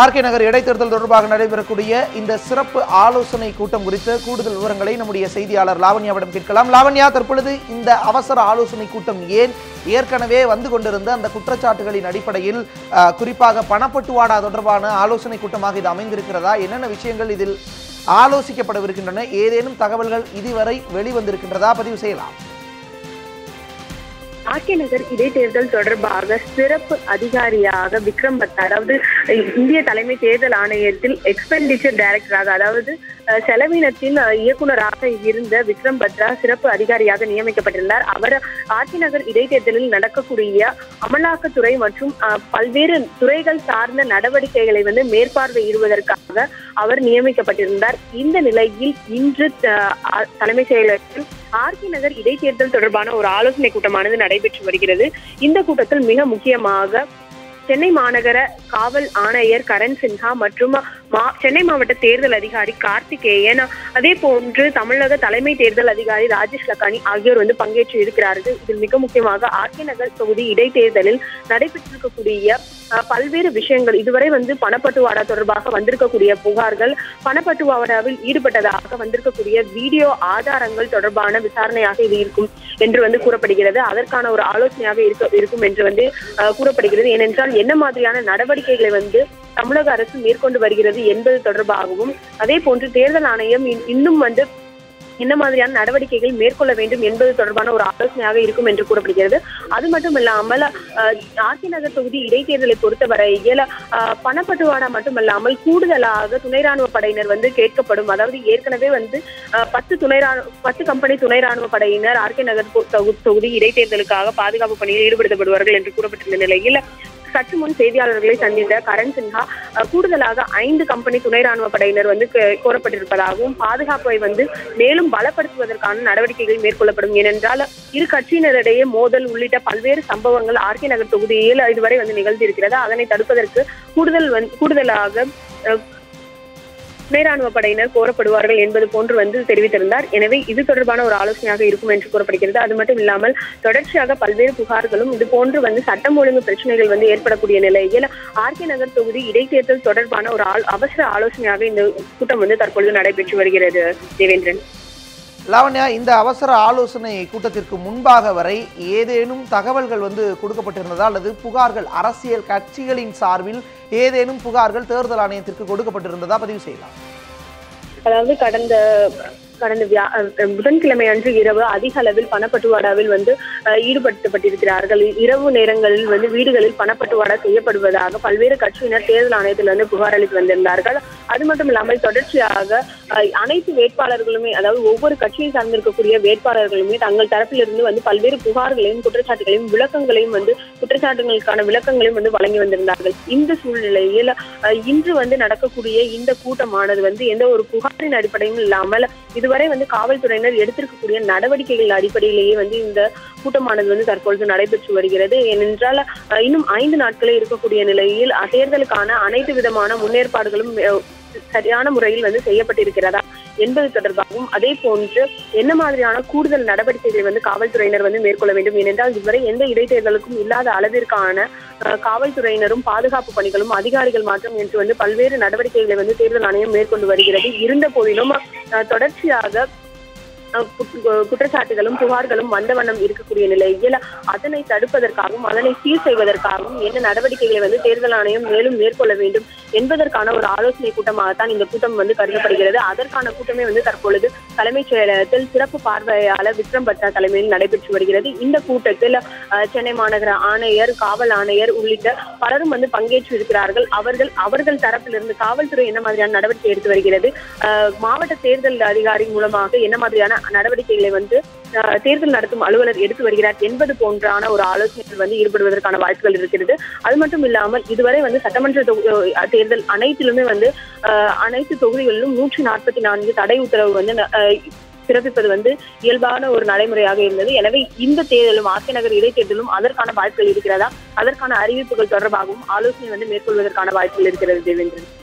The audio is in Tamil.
ஆர்கே நகர் இடைத்தேர்தல் தொடர்பாக நடைபெறக்கூடிய இந்த சிறப்பு ஆலோசனை கூட்டம் குறித்த கூடுதல் விவரங்களை நம்முடைய செய்தியாளர் லாவண்யாவிடம் கேட்கலாம். லாவண்யா, தற்பொழுது இந்த அவசர ஆலோசனை கூட்டம் ஏன் ஏற்கனவே வந்து கொண்டிருந்த அந்த குற்றச்சாட்டுகளின் அடிப்படையில் குறிப்பாக பணப்பட்டுவாடா தொடர்பான ஆலோசனை கூட்டமாக இது அமைந்திருக்கிறதா? என்னென்ன விஷயங்கள் இதில் ஆலோசிக்கப்படவிருக்கின்றன? ஏதேனும் தகவல்கள் இதுவரை வெளிவந்திருக்கின்றதா? பதிவு செய்யலாம். ஆர்கே நகர் இடைத்தேர்தல் தொடர்பாக சிறப்பு அதிகாரியாக விக்ரம் பத்ரா, அதாவது இந்திய தலைமை தேர்தல் ஆணையத்தில் எக்ஸ்பெண்டிச்சர் டைரக்டராக, அதாவது செலவினத்தின் இயக்குநராக இருந்த விக்ரம் பத்ரா சிறப்பு அதிகாரியாக நியமிக்கப்பட்டிருந்தார். அவர் ஆர்கே நகர் இடைத்தேர்தலில் நடக்கக்கூடிய அமலாக்கத்துறை மற்றும் பல்வேறு துறைகள் சார்ந்த நடவடிக்கைகளை மேற்பார்வையிடுவதற்காக அவர் நியமிக்கப்பட்டிருந்தார். இந்த நிலையில் இன்று தலைமை செயலகத்தில் ஆர்கே நகர் இடைத்தேர்தல் தொடர்பான ஒரு ஆலோசனை கூட்டமானது நடைபெற்று வருகிறது. இந்த கூட்டத்தில் மிக முக்கியமாக சென்னை மாநகர காவல் ஆணையர் கரண் சின்ஹா மற்றும் சென்னை மாவட்ட தேர்தல் அதிகாரி கார்த்திகேயன், அதே போன்று தமிழக தலைமை தேர்தல் அதிகாரி ராஜேஷ் லக்கானி ஆகியோர் பங்கேற்று இருக்கிறார்கள். இதில் மிக முக்கியமாக ஆர்கே நகர் தொகுதி இடைத்தேர்தலில் நடைபெற்றிருக்கக்கூடிய பல்வேறு விஷயங்கள், இதுவரை பணப்பட்டுவாடா தொடர்பாக வந்திருக்கக்கூடிய புகார்கள், பணப்பட்டுவாடாவில் ஈடுபட்டதாக வந்திருக்கக்கூடிய வீடியோ ஆதாரங்கள் தொடர்பான விசாரணையாக இது இருக்கும் என்று கூறப்படுகிறது. அதற்கான ஒரு ஆலோசனையாக இருக்கும் என்று கூறப்படுகிறது. ஏனென்றால் என்ன மாதிரியான நடவடிக்கைகளை தமிழக அரசு மேற்கொண்டு வருகிறது என்பது தொடர்பாகவும், அதே போன்று தேர்தல் ஆணையம் இன்னும் என்ன மாதிரியான நடவடிக்கைகள் மேற்கொள்ள வேண்டும் என்பது தொடர்பான ஒரு ஆலோசனையாக இருக்கும் என்று கூறப்படுகிறது. அது மட்டும் இல்லாமல் ஆர்கே நகர் தொகுதி இடைத்தேர்தலை பொறுத்தவரையில் பணப்பட்டுவாடா மட்டுமல்லாமல் கூடுதலாக துணை ராணுவ படையினர் கேட்கப்படும். அதாவது ஏற்கனவே 10 கம்பெனி துணை ராணுவ படையினர் ஆர்கே நகர் தொகுதி இடைத்தேர்தலுக்காக பாதுகாப்பு பணியில் ஈடுபடுத்தப்படுவார்கள் என்று கூறப்பட்டிருந்த நிலையில் சற்று முன் செய்தியாளர்களை சந்தித்த கரண் சின்ஹா கூடுதலாக 5 கம்பெனி துணை ராணுவ படையினர் கோரப்பட்டிருப்பதாகவும், பாதுகாப்பை மேலும் பலப்படுத்துவதற்கான நடவடிக்கைகள் மேற்கொள்ளப்படும். ஏனென்றால் இரு கட்சியினரிடையே மோதல் உள்ளிட்ட பல்வேறு சம்பவங்கள் ஆர்கே நகர் தொகுதியில் இதுவரை நிகழ்ந்திருக்கிறது. அதனை தடுப்பதற்கு கூடுதலாக துணை ராணுவ படையினர் கோரப்படுவார்கள் என்பது போன்று தெரிவித்திருந்தார். எனவே இது தொடர்பான ஒரு ஆலோசனையாக இருக்கும் என்று கூறப்படுகிறது. அது மட்டும் இல்லாமல் தொடர்ச்சியாக பல்வேறு புகார்களும் இது போன்று சட்டம் ஒழுங்கு பிரச்சனைகள் ஏற்படக்கூடிய நிலையில் ஆர்கே நகர் தொகுதி இடைத்தேர்தல் தொடர்பான ஒரு அவசர ஆலோசனையாக இந்த கூட்டம் தற்பொழுது நடைபெற்று வருகிறது. தேவேந்திரன். லாவண்யா, இந்த அவசர ஆலோசனை கூட்டத்திற்கு முன்பாக வரை ஏதேனும் தகவல்கள் கொடுக்கப்பட்டிருந்ததா அல்லது புகார்கள் அரசியல் கட்சிகளின் சார்பில் ஏதேனும் புகார்கள் தேர்தல் ஆணையத்திற்கு கொடுக்கப்பட்டிருந்ததா? பதிவு செய்யலாம். அதாவது கடந்த புதன்கிழமை அன்று இரவு அதிக அளவில் பணப்பட்டுவாடாவில் ஈடுபடுத்தப்பட்டிருக்கிறார்கள். இரவு நேரங்களில் வீடுகளில் பணப்பட்டுவாடா செய்யப்படுவதாக பல்வேறு கட்சியினர் தேர்தல் ஆணையத்தில் புகார் அளித்து வந்திருந்தார்கள். அது மட்டும் இல்லாமல் தொடர்ச்சியாக அனைத்து வேட்பாளர்களுமே, அதாவது ஒவ்வொரு கட்சியை சார்ந்திருக்கக்கூடிய வேட்பாளர்களுமே தங்கள் தரப்பிலிருந்து பல்வேறு புகார்களையும் குற்றச்சாட்டுகளையும் விளக்கங்களையும் குற்றச்சாட்டுகளுக்கான விளக்கங்களையும் வழங்கி வந்திருந்தார்கள். இந்த சூழ்நிலையில் இன்று நடக்கக்கூடிய இந்த கூட்டமானது எந்த ஒரு புகாரின் அடிப்படையும் இல்லாமல் இதுவரை காவல்துறையினர் எடுத்திருக்கக்கூடிய நடவடிக்கைகள் அடிப்படையிலேயே இந்த கூட்டமானது தற்பொழுது நடைபெற்று வருகிறது. ஏனென்றால் இன்னும் 5 நாட்களே இருக்கக்கூடிய நிலையில் தேர்தலுக்கான அனைத்து விதமான முன்னேற்பாடுகளும் சரியான முறையில் செய்யப்பட்டிருக்கிறதா என்பது தொடர்பாகவும், அதே போன்று என்ன மாதிரியான கூடுதல் நடவடிக்கைகளை காவல்துறையினர் மேற்கொள்ள வேண்டும். ஏனென்றால் இதுவரை எந்த இடைத்தேர்தலுக்கும் இல்லாத அளவிற்கான காவல்துறையினரும் பாதுகாப்பு பணிகளும் அதிகாரிகள் மாற்றம் என்று பல்வேறு நடவடிக்கைகளை தேர்தல் ஆணையம் மேற்கொண்டு வருகிறது. இருந்த போதிலும் தொடர்ச்சியாக குற்றச்சாட்டுகளும் புகார்களும் வந்த வண்ணம் இருக்கக்கூடிய நிலையில் அதனை தடுப்பதற்காகவும் அதனை சீர் செய்வதற்காகவும் என்ன நடவடிக்கைகளை தேர்தல் ஆணையம் மேலும் மேற்கொள்ள வேண்டும் என்பதற்கான ஒரு ஆலோசனை கூட்டமாகத்தான் இந்த கூட்டம் கருதப்படுகிறது. அதற்கான கூட்டமே தற்பொழுது தலைமைச் செயலகத்தில் சிறப்பு பார்வையாளர் விக்ரம் பத்ரா தலைமையில் நடைபெற்று வருகிறது. இந்த கூட்டத்தில் சென்னை மாநகர ஆணையர், காவல் ஆணையர் உள்ளிட்ட பலரும் பங்கேற்று இருக்கிறார்கள். அவர்கள் தரப்பிலிருந்து காவல்துறை என்ன மாதிரியான நடவடிக்கை எடுத்து வருகிறது, மாவட்ட தேர்தல் அதிகாரி மூலமாக என்ன மாதிரியான நடவடிக்கைகளை தேர்தல் நடத்தும் அலுவலர் எடுத்து வருகிறார் என்பது போன்றான ஒரு ஆலோசனைகள் ஈடுபடுவதற்கான வாய்ப்புகள் இருக்கிறது. அது மட்டும் இல்லாமல் இதுவரை சட்டமன்ற தேர்தல் அனைத்திலுமே அனைத்து தொகுதிகளிலும் 144 தடை உத்தரவு பிறப்பிப்பது இயல்பான ஒரு நடைமுறையாக இருந்தது. எனவே இந்த தேர்தலும் ஆர்கே நகர் இடைத்தேர்தலும் அதற்கான வாய்ப்புகள் இருக்கிறதா, அதற்கான அறிவிப்புகள் தொடர்பாகவும் ஆலோசனை மேற்கொள்வதற்கான வாய்ப்புகள் இருக்கிறது. தேவேந்திரன்.